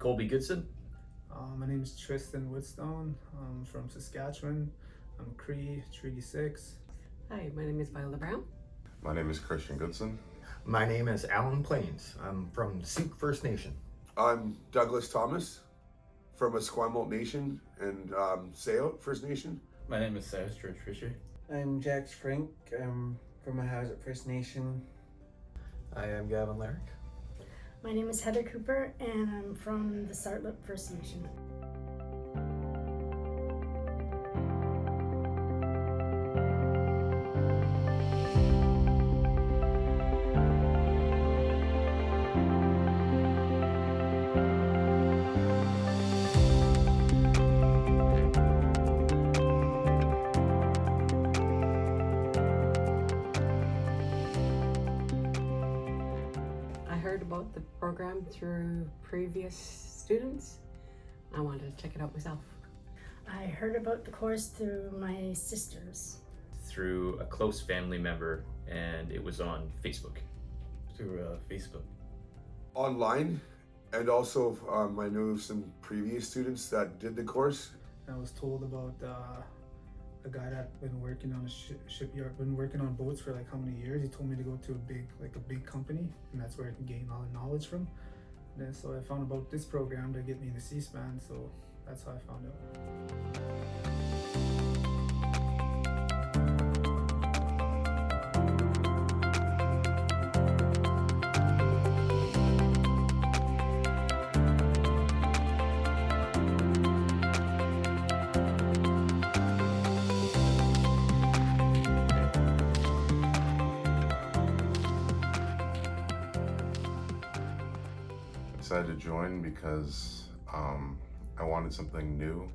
Colby Goodson. My name is Tristan Woodstone. I'm from Saskatchewan. I'm Cree, Treaty 6. Hi, my name is Viola Brown. My name is Christian Goodson. My name is Alan Plains. I'm from Songhees Nation. I'm Douglas Thomas from Songhees Nation and Sayout First Nation. My name is Cyrus George Fisher. I'm Jax Frank. I'm from Mahazet First Nation. I am Gavin Larrick. My name is Heather Cooper and I'm from the SRELT First Nation. I heard about the program through previous students. I wanted to check it out myself. I heard about the course through my sisters. Through a close family member, and it was on Facebook. Through Facebook. Online, and also I know some previous students that did the course. I was told about a guy that been working on a shipyard, been working on boats for like how many years. He told me to go to a big company, and that's where I can gain all the knowledge from. And then so I found about this program to get me in the Seaspan, so that's how I found out. I decided to join because I wanted something new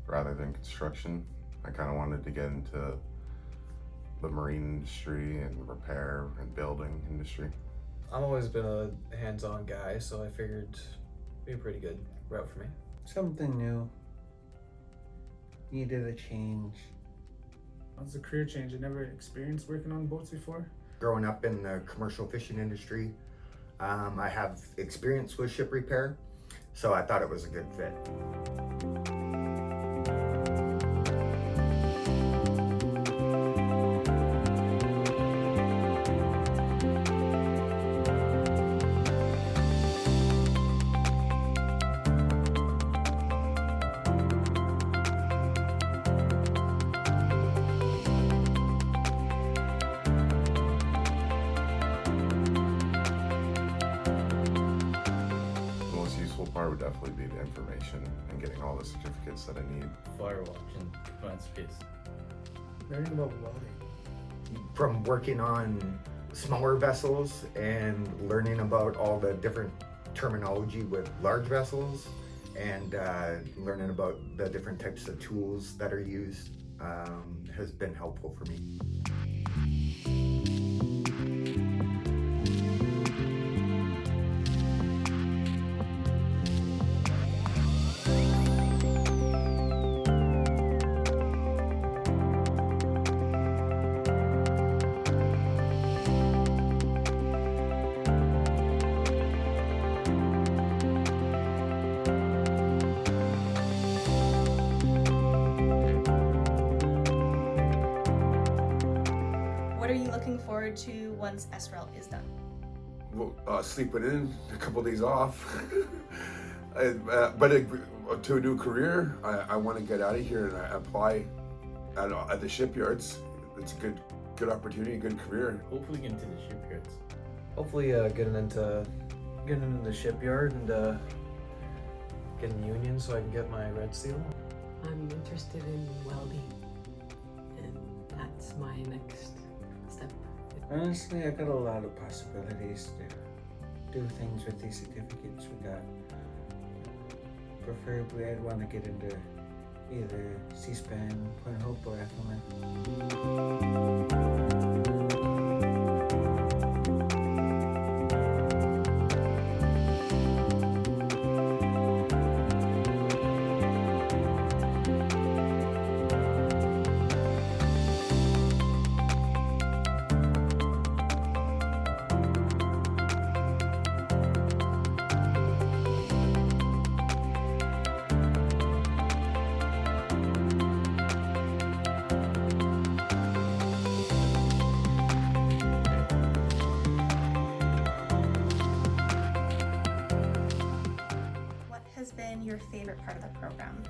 rather than construction. I kind of wanted to get into the marine industry and repair and building industry. I've always been a hands-on guy, so I figured it'd be a pretty good route for me. Something new. Needed a change. It was a career change. I never experienced working on boats before. Growing up in the commercial fishing industry, I have experience with ship repair, so I thought it was a good fit. Part would definitely be the information and getting all the certificates that I need. Firewatch and confined space. Learning about welding. From working on smaller vessels and learning about all the different terminology with large vessels and learning about the different types of tools that are used has been helpful for me. What are you looking forward to once SRELT is done? Well, sleeping in, a couple of days off. To a new career, I want to get out of here and I apply at the shipyards. It's a good opportunity, good career. Hopefully get into the shipyards. Hopefully getting into the shipyard and getting union so I can get my red seal. I'm interested in welding, and that's my next step. Honestly, I got a lot of possibilities to do things with these certificates we got. Preferably, I'd want to get into either Seaspan, Point Hope, or FMN. part of the program?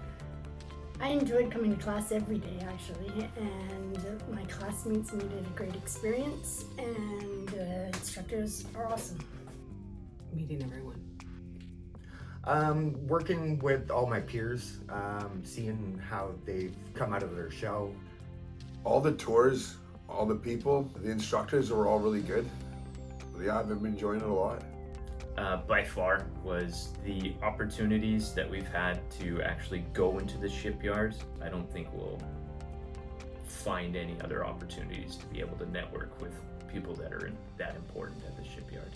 I enjoyed coming to class every day actually, and my classmates made it a great experience, and the instructors are awesome. Meeting everyone. Working with all my peers, seeing how they've come out of their shell. All the tours, all the people, the instructors were all really good. Yeah, I've been enjoying it a lot. By far was the opportunities that we've had to actually go into the shipyards. I don't think we'll find any other opportunities to be able to network with people that are that important at the shipyard.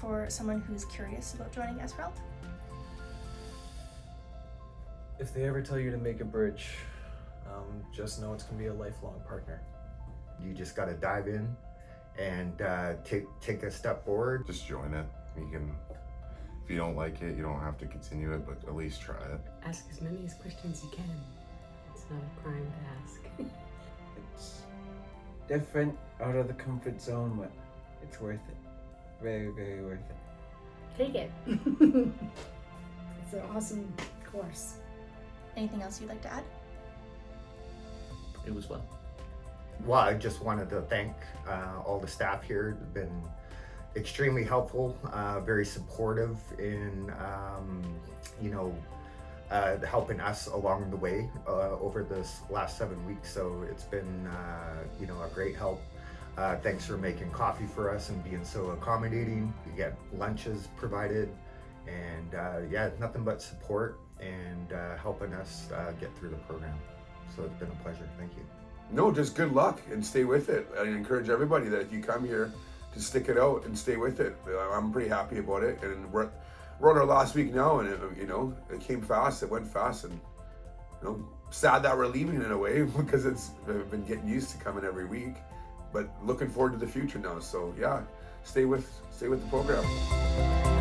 For someone who's curious about joining SRELT? If they ever tell you to make a bridge, just know it's gonna be a lifelong partner. You just got to dive in and take a step forward. Just join it. You can, if you don't like it, you don't have to continue it, but at least try it. Ask as many as questions you can. It's not a crime to ask. It's different, out of the comfort zone, but it's worth it. Very, very worth it. Take it. It's an awesome course. Anything else you'd like to add? It was fun. Well, I just wanted to thank all the staff here. They've been extremely helpful, very supportive in, helping us along the way over this last 7 weeks. So it's been, a great help. Thanks for making coffee for us and being so accommodating. We get lunches provided, and nothing but support and helping us get through the program. So it's been a pleasure. Thank you. No, just good luck and stay with it. I encourage everybody that if you come here to stick it out and stay with it. I'm pretty happy about it, and we're on our last week now, and it came fast. It went fast, and sad that we're leaving in a way because I've been getting used to coming every week. But looking forward to the future now. So yeah, stay with the program.